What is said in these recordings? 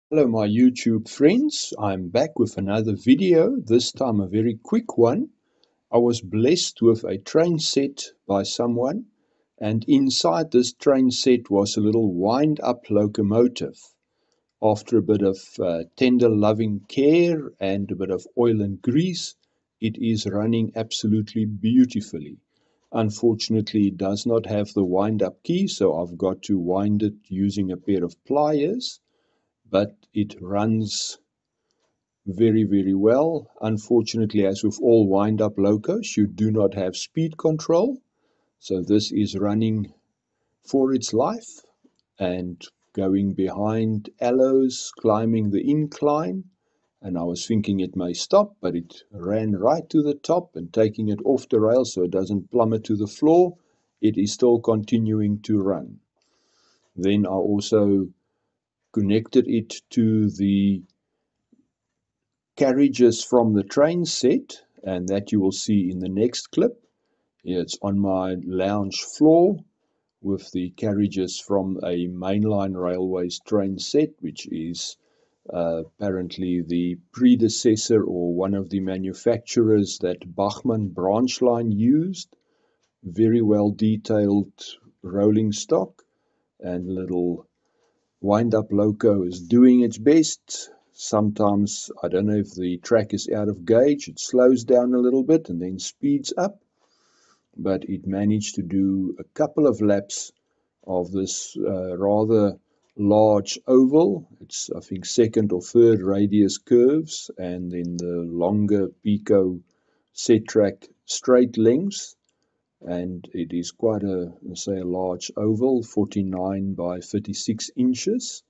Hello my YouTube friends, I'm back with another video, this time a very quick one. I was blessed with a train set by someone, and inside this train set was a little wind-up locomotive. After a bit of tender loving care and a bit of oil and grease, it is running absolutely beautifully. Unfortunately, it does not have the wind-up key, so I've got to wind it using a pair of pliers. But it runs very well. Unfortunately, as with all wind-up locos, you do not have speed control. So this is running for its life and going behind aloes, climbing the incline. And I was thinking it may stop, but it ran right to the top and taking it off the rail so it doesn't plummet to the floor. It is still continuing to run. Then I also connected it to the carriages from the train set, and that you will see in the next clip. It's on my lounge floor with the carriages from a mainline railways train set, which is apparently the predecessor or one of the manufacturers that Bachmann branch line used. Very well detailed rolling stock, and little wind-up loco is doing its best. Sometimes, I don't know if the track is out of gauge, it slows down a little bit and then speeds up. But it managed to do a couple of laps of this rather large oval. It's, I think, second or third radius curves, and then the longer Pico set track straight lengths. And it is quite a, say, a large oval, 49 by 36 inches.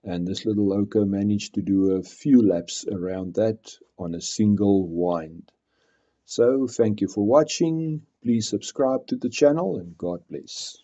And this little loco managed to do a few laps around that on a single wind. So thank you for watching. Please subscribe to the channel and God bless.